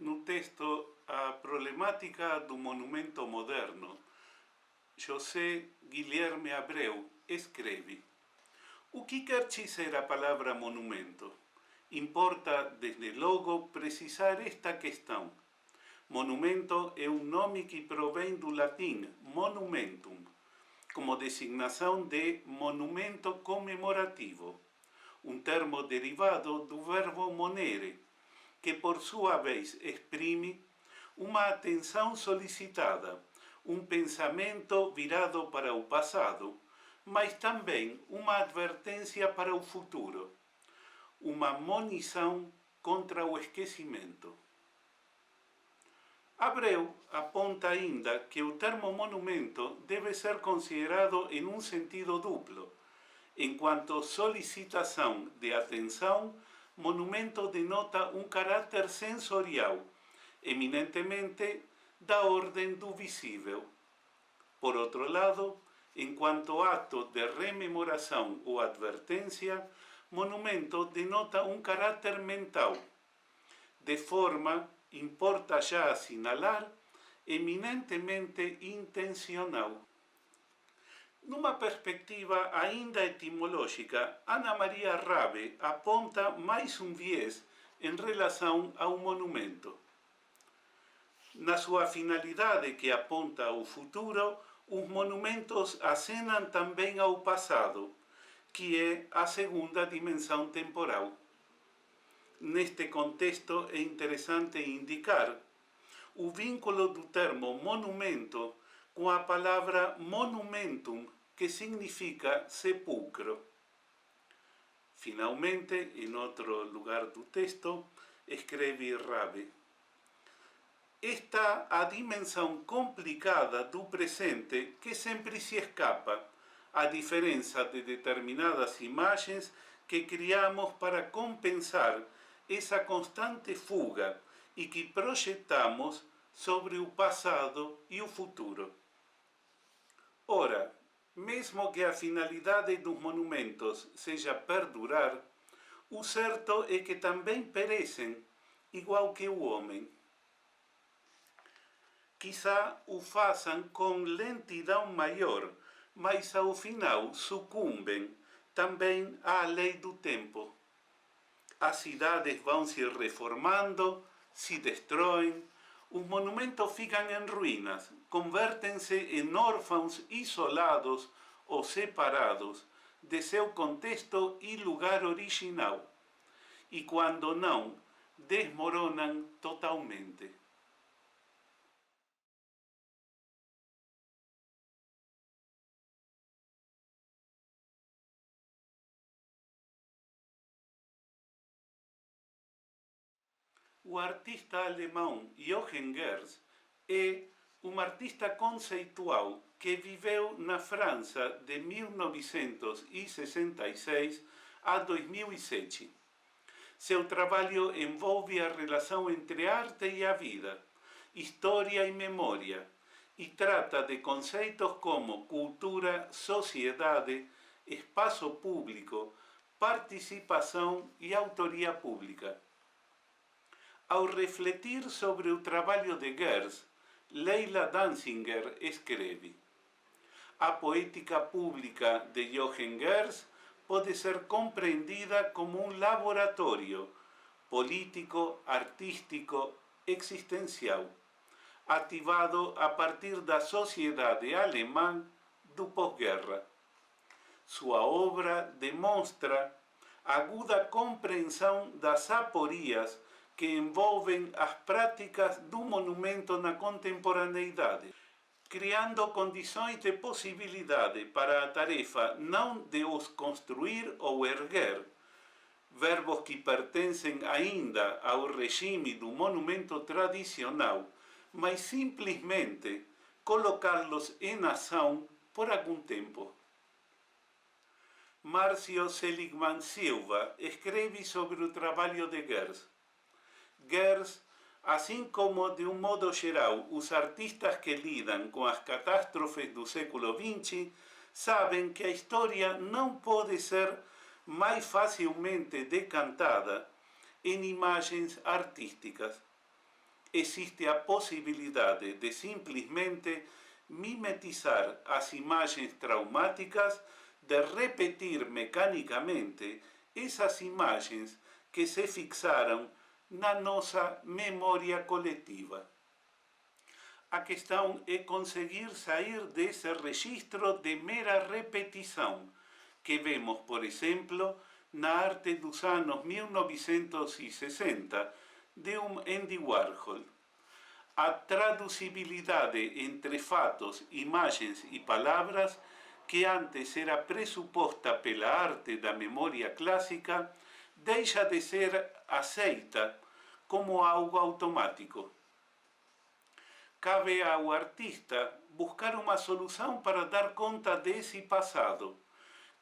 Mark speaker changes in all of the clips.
Speaker 1: no texto A Problemática do Monumento Moderno, José Guilherme Abreu escreve: o que quer dizer a palavra monumento? Importa, desde logo, precisar esta questão. Monumento é um nome que provém do latim monumentum, como designação de monumento comemorativo, um termo derivado do verbo monere, que por sua vez exprime uma atenção solicitada, um pensamento virado para o passado, mas também uma advertência para o futuro, uma monição contra o esquecimento. Abreu aponta ainda que o termo monumento deve ser considerado em um sentido duplo. Enquanto solicitação de atenção, monumento denota um caráter sensorial, eminentemente da ordem do visível. Por outro lado, enquanto ato de rememoração ou advertência, monumento denota um caráter mental, de forma, importa já assinalar, eminentemente intencional. Numa perspectiva ainda etimológica, Ana Maria Rabe aponta mais um viés em relação ao monumento. Na sua finalidade, que aponta ao futuro, os monumentos acenam também ao passado, que é a segunda dimensão temporal. Neste contexto é interessante indicar o vínculo do termo monumento com a palavra monumentum, que significa sepulcro. Finalmente, em outro lugar do texto, escreve Rabe: está a dimensão complicada do presente que sempre se escapa, a diferença de determinadas imagens que criamos para compensar essa constante fuga e que projetamos sobre o passado e o futuro. Ora, mesmo que a finalidade dos monumentos seja perdurar, o certo é que também perecem, igual que o homem. Quizá o façam com lentidão maior, mas ao final sucumbem também à lei do tempo. As cidades vão se reformando, se destroem, os monumentos ficam em ruínas, convertem-se em órfãos isolados ou separados de seu contexto e lugar original, e quando não, desmoronam totalmente. O artista alemão Jochen Gers é um artista conceitual que viveu na França de 1966 a 2007. Seu trabalho envolve a relação entre arte e a vida, história e memória, e trata de conceitos como cultura, sociedade, espaço público, participação e autoria pública. Ao refletir sobre o trabalho de Gers, Leila Danziger escreve: a poética pública de Jochen Gers pode ser compreendida como um laboratório político, artístico, existencial, ativado a partir da sociedade alemã do pós-guerra. Sua obra demonstra aguda compreensão das aporias que envolvem as práticas do monumento na contemporaneidade, criando condições de possibilidade para a tarefa não de os construir ou erguer, verbos que pertencem ainda ao regime do monumento tradicional, mas simplesmente colocá-los em ação por algum tempo. Márcio Seligman Silva escreve sobre o trabalho de Gers. Gers, assim como de um modo geral os artistas que lidam com as catástrofes do século XX, sabem que a história não pode ser mais facilmente decantada em imagens artísticas. existe a possibilidade de simplesmente mimetizar as imagens traumáticas, de repetir mecanicamente essas imagens que se fixaram na nossa memória coletiva. A questão é conseguir sair desse registro de mera repetição, que vemos, por exemplo, na arte dos anos 1960 de Andy Warhol. A traducibilidade entre fatos, imagens e palavras, que antes era pressuposta pela arte da memória clássica, deixa de ser aceita como algo automático. Cabe ao artista buscar uma solução para dar conta desse passado,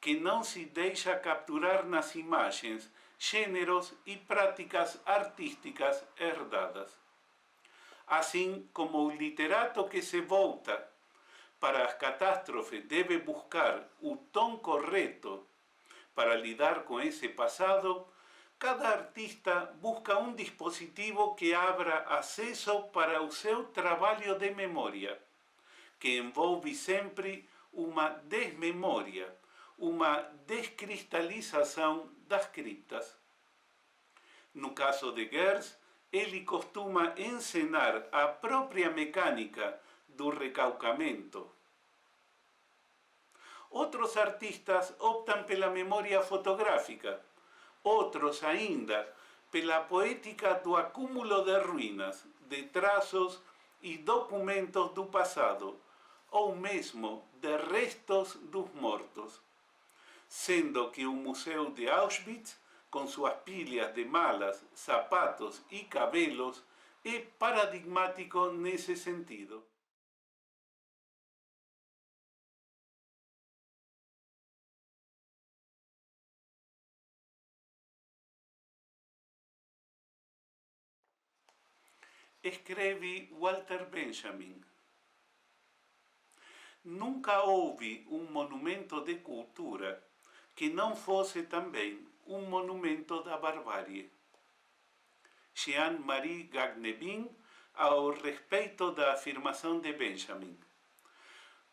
Speaker 1: que não se deixa capturar nas imagens, gêneros e práticas artísticas herdadas. Assim como o literato que se volta para as catástrofes deve buscar o tom correto para lidar com esse passado, cada artista busca um dispositivo que abra acesso para o seu trabalho de memória, que envolve sempre uma desmemória, uma descristalização das criptas. No caso de Gers, ele costuma encenar a própria mecânica do recalcamento. Outros artistas optam pela memória fotográfica, outros ainda pela poética do acúmulo de ruínas, de traços e documentos do passado, ou mesmo de restos dos mortos. Sendo que o Museu de Auschwitz, com suas pilhas de malas, sapatos e cabelos, é paradigmático nesse sentido. Escreve Walter Benjamin. Nunca houve um monumento de cultura que não fosse também um monumento da barbárie. Jean-Marie Gagnevin, ao respeito da afirmação de Benjamin.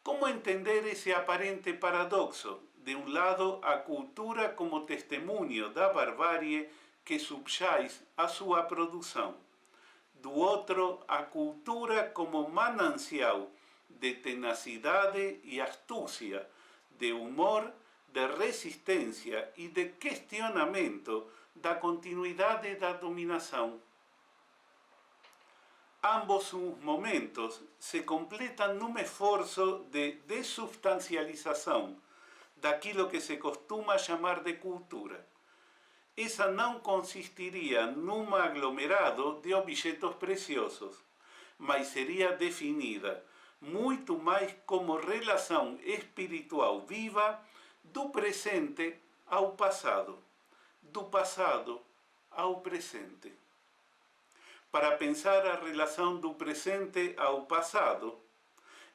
Speaker 1: Como entender esse aparente paradoxo? De um lado, a cultura como testemunho da barbárie que subjaz a sua produção. Do outro, a cultura como manancial de tenacidade e astúcia, de humor, de resistência e de questionamento da continuidade da dominação. Ambos os momentos se completam num esforço de dessubstancialização daquilo que se costuma chamar de cultura. Essa não consistiria num aglomerado de objetos preciosos, mas seria definida muito mais como relação espiritual viva do presente ao passado, do passado ao presente. Para pensar a relação do presente ao passado,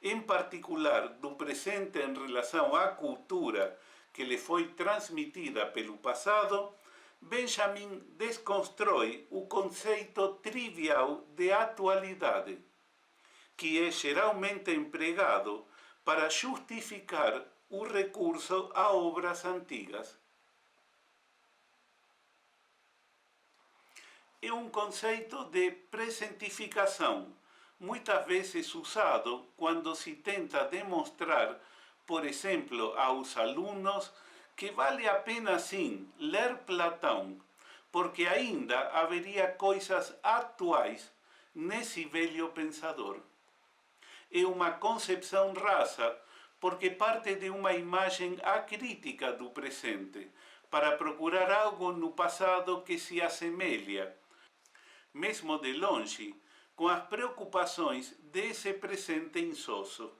Speaker 1: em particular do presente em relação à cultura que lhe foi transmitida pelo passado, Benjamin desconstrói o conceito trivial de atualidade, que é geralmente empregado para justificar o recurso a obras antigas. É um conceito de presentificação, muitas vezes usado quando se tenta demonstrar, por exemplo, aos alunos que vale a pena sim ler Platão, porque ainda haveria coisas atuais nesse velho pensador. É uma concepção rasa, porque parte de uma imagem acrítica do presente, para procurar algo no passado que se assemelha, mesmo de longe, com as preocupações desse presente insosso.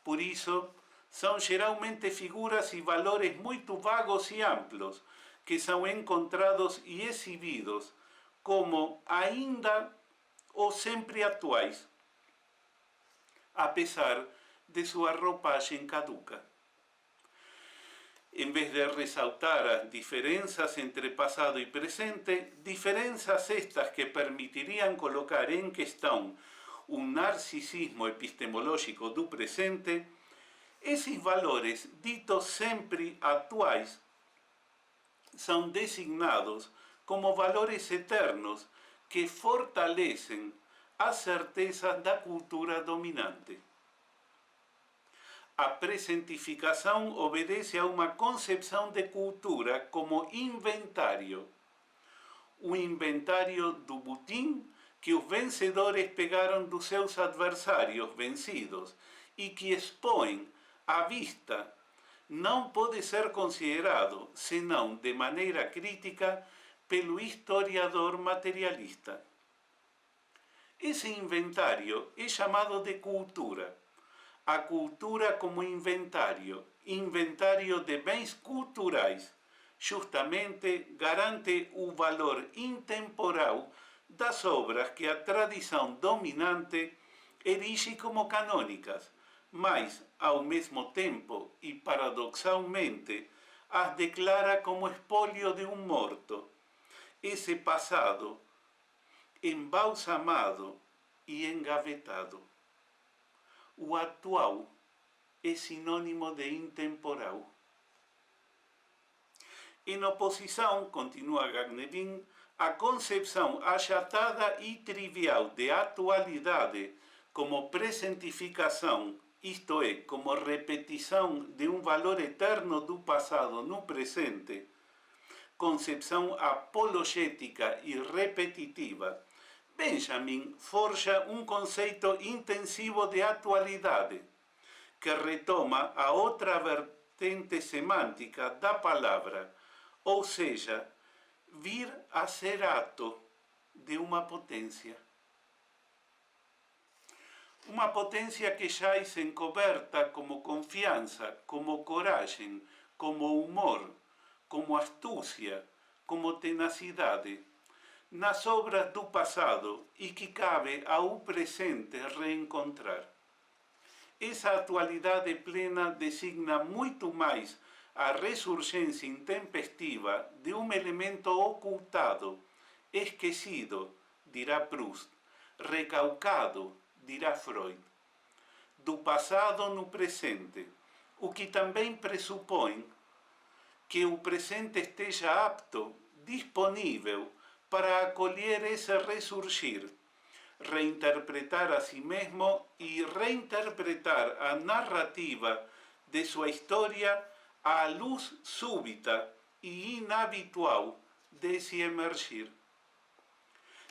Speaker 1: Por isso, são geralmente figuras e valores muito vagos e amplos, que são encontrados e exibidos como ainda ou sempre atuais, apesar de sua roupagem caduca. En vez de resaltar as diferenzas entre pasado e presente, diferenzas estas que permitirían colocar en questão un narcisismo epistemológico do presente, esses valores ditos sempre atuais são designados como valores eternos que fortalecem as certezas da cultura dominante. A presentificação obedece a uma concepção de cultura como inventário. O inventário do butim que os vencedores pegaram dos seus adversários vencidos e que expõem à vista não pode ser considerado, senão de maneira crítica, pelo historiador materialista. Esse inventário é chamado de cultura. A cultura como inventário de bens culturais, justamente garante o valor intemporal das obras que a tradição dominante erige como canônicas, mas, ao mesmo tempo e paradoxalmente, as declara como espólio de um morto. Esse passado embalsamado e engavetado. O atual é sinônimo de intemporal. Em oposição, continua Gagnevin, a concepção achatada e trivial de atualidade como presentificação, isto é, como repetição de um valor eterno do passado no presente, concepção apologética e repetitiva, Benjamin forja um conceito intensivo de atualidade, que retoma a outra vertente semântica da palavra, ou seja, vir a ser ato de uma potência. Uma potência que jaz encoberta como confiança, como coragem, como humor, como astúcia, como tenacidade, nas obras do passado e que cabe ao presente reencontrar. Essa atualidade plena designa muito mais a ressurgência intempestiva de um elemento ocultado, esquecido, dirá Proust, recalcado, dirá Freud, do passado no presente, o que também pressupõe que o presente esteja apto, disponível, para acolher esse ressurgir, reinterpretar a si mesmo e reinterpretar a narrativa de sua história à luz súbita e inhabitual desse emergir.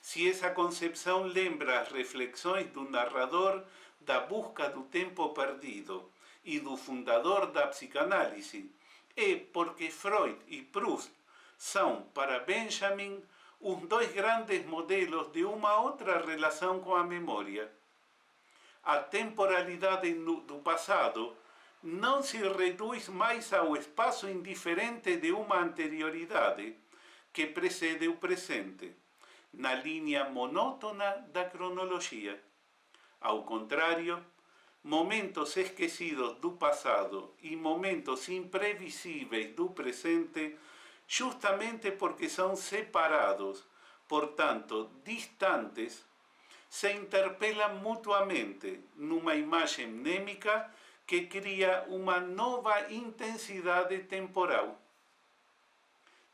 Speaker 1: Se essa concepção lembra as reflexões do narrador da busca do tempo perdido e do fundador da psicanálise, é porque Freud e Proust são, para Benjamin, os dois grandes modelos de uma outra relação com a memória. A temporalidade do passado não se reduz mais ao espaço indiferente de uma anterioridade que precede o presente, na linha monótona da cronologia. Ao contrário, momentos esquecidos do passado e momentos imprevisíveis do presente, justamente porque são separados, portanto distantes, se interpelam mutuamente numa imagem mnêmica que cria uma nova intensidade temporal.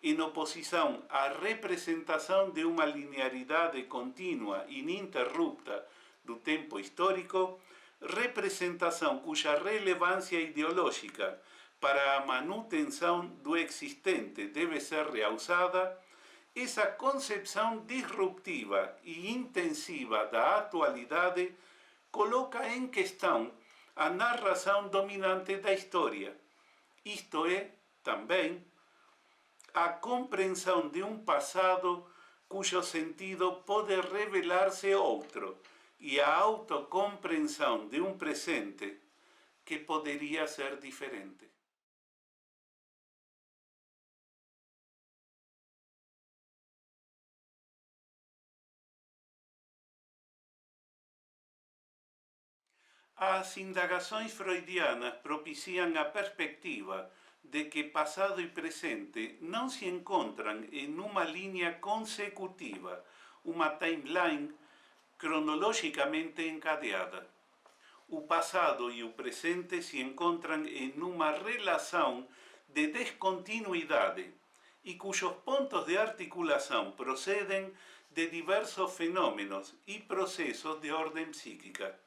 Speaker 1: Em oposição à representação de uma linearidade contínua e ininterrupta do tempo histórico, representação cuja relevância ideológica para a manutenção do existente deve ser realçada, essa concepção disruptiva e intensiva da atualidade coloca em questão a narração dominante da história, isto é, também, a compreensão de um passado cujo sentido pode revelar-se outro e a autocompreensão de um presente que poderia ser diferente. As indagações freudianas propiciam a perspectiva de que passado e presente não se encontram em uma linha consecutiva, uma timeline cronologicamente encadeada. O passado e o presente se encontram em uma relação de descontinuidade e cujos pontos de articulação procedem de diversos fenômenos e processos de ordem psíquica.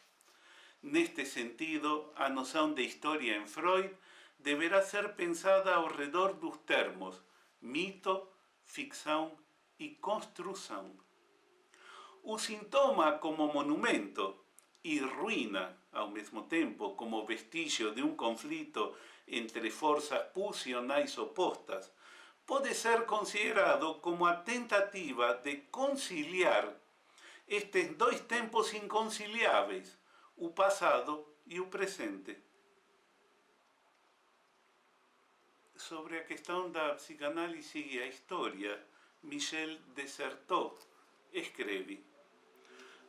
Speaker 1: Neste sentido, a noção de história em Freud deverá ser pensada ao redor dos termos mito, ficção e construção. O sintoma como monumento e ruína, ao mesmo tempo, como vestígio de um conflito entre forças pulsionais opostas, pode ser considerado como a tentativa de conciliar estes dois tempos inconciliáveis, o passado e o presente. Sobre a questão da psicanálise e a história, Michel Desserteau escreve: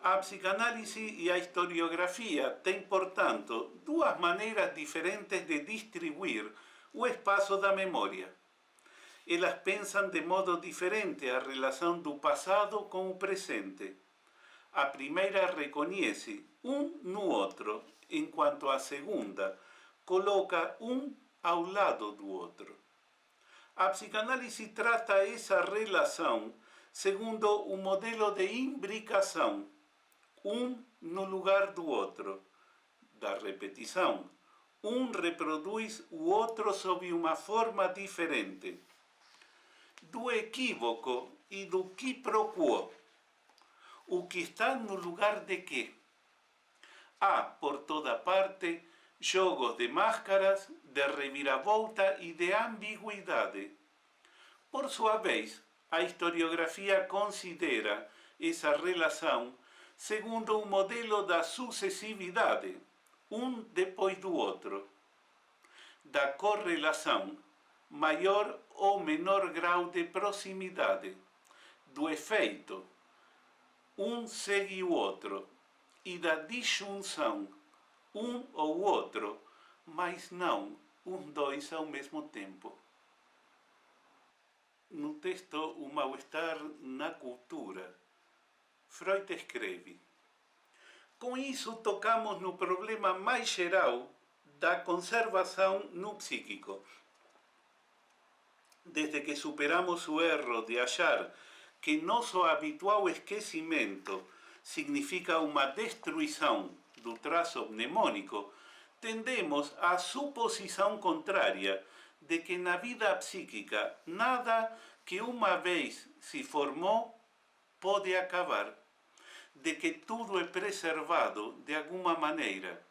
Speaker 1: a psicanálise e a historiografia têm, portanto, duas maneiras diferentes de distribuir o espaço da memória. Elas pensam de modo diferente a relação do passado com o presente. A primeira reconhece um no outro, enquanto a segunda coloca um ao lado do outro. A psicanálise trata essa relação segundo o modelo de imbricação, um no lugar do outro, da repetição. Um reproduz o outro sob uma forma diferente. Do equívoco e do quiproquo. O que está no lugar de quê? Há, por toda parte, jogos de máscaras, de reviravolta e de ambiguidade. Por sua vez, a historiografia considera essa relação segundo o modelo da sucessividade, um depois do outro, da correlação, maior ou menor grau de proximidade, do efeito, um segue o outro, e da disjunção, um ou outro, mas não os dois ao mesmo tempo. No texto O Mal-Estar na Cultura, Freud escreve: com isso tocamos no problema mais geral da conservação no psíquico. Desde que superamos o erro de achar que nosso habitual esquecimento significa uma destruição do traço mnemônico, tendemos à suposição contrária de que na vida psíquica nada que uma vez se formou pode acabar, de que tudo é preservado de alguma maneira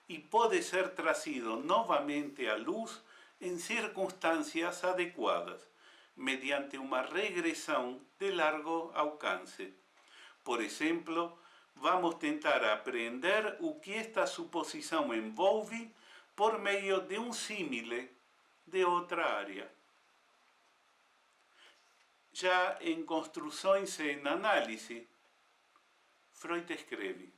Speaker 1: e pode ser trazido novamente à luz em circunstâncias adequadas, mediante uma regressão de largo alcance. Por exemplo, vamos tentar apreender o que esta suposição envolve por meio de um símile de outra área. Já em Construções e em Análise, Freud escreve: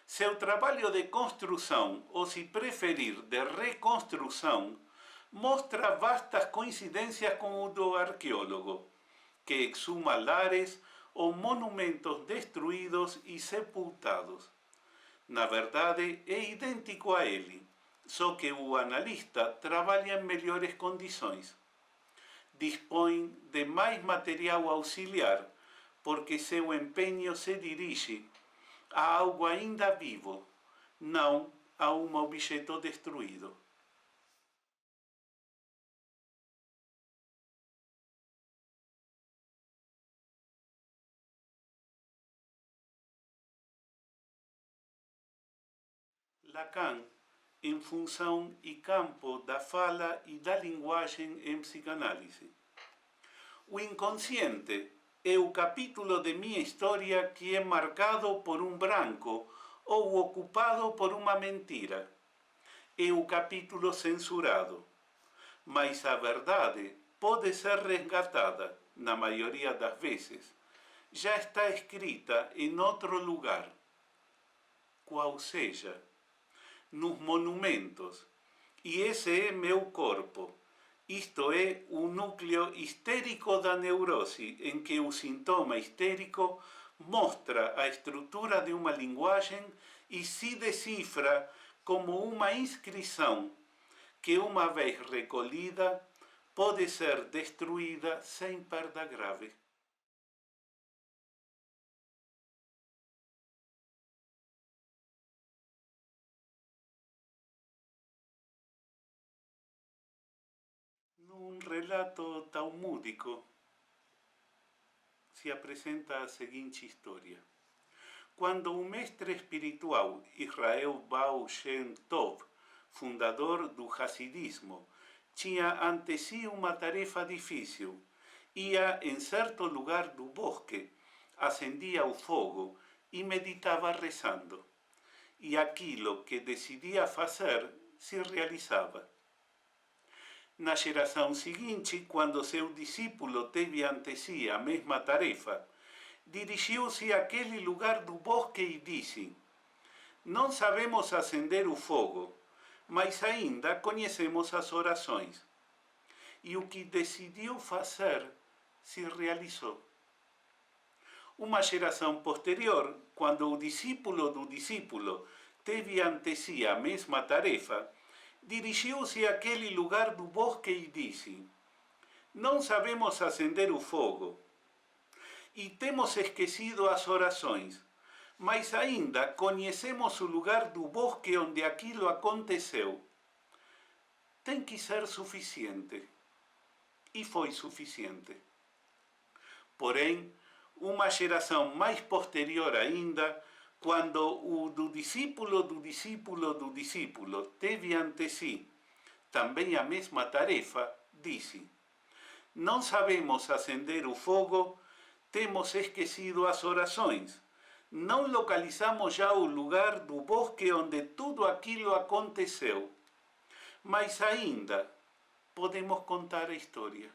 Speaker 1: seu trabalho de construção, ou se preferir, de reconstrução, mostra vastas coincidências com o do arqueólogo, que exuma lares ou monumentos destruídos e sepultados. Na verdade, é idêntico a ele, só que o analista trabalha em melhores condições. Dispõe de mais material auxiliar, porque seu empenho se dirige a algo ainda vivo, não a um objeto destruído. Lacan, em função e campo da fala e da linguagem em psicanálise. O inconsciente é o capítulo de minha história que é marcado por um branco ou ocupado por uma mentira. É o capítulo censurado. Mas a verdade pode ser resgatada, na maioria das vezes. Já está escrita em outro lugar, qual seja, nos monumentos. E esse é meu corpo, Isto é o núcleo histérico da neurose, em que o sintoma histérico mostra a estrutura de uma linguagem e se decifra como uma inscrição que, uma vez recolhida, pode ser destruída sem perda grave. Num relato talmúdico se apresenta a seguinte história. Quando o mestre espiritual Israel Baal Shem Tov, fundador do Hassidismo, tinha ante si uma tarefa difícil, ia em certo lugar do bosque, acendia o fogo e meditava rezando. E aquilo que decidia fazer se realizava. Na geração seguinte, quando seu discípulo teve ante si a mesma tarefa, dirigiu-se àquele lugar do bosque e disse: Não sabemos acender o fogo, mas ainda conhecemos as orações. E o que decidiu fazer se realizou. Uma geração posterior, quando o discípulo do discípulo teve ante si a mesma tarefa, dirigiu-se àquele lugar do bosque e disse: Não sabemos acender o fogo e temos esquecido as orações, mas ainda conhecemos o lugar do bosque onde aquilo aconteceu. Tem que ser suficiente. E foi suficiente. Porém, uma geração mais posterior ainda, quando o do discípulo do discípulo do discípulo teve ante si também a mesma tarefa, disse: Não sabemos acender o fogo, temos esquecido as orações, não localizamos já o lugar do bosque onde tudo aquilo aconteceu, mas ainda podemos contar a história.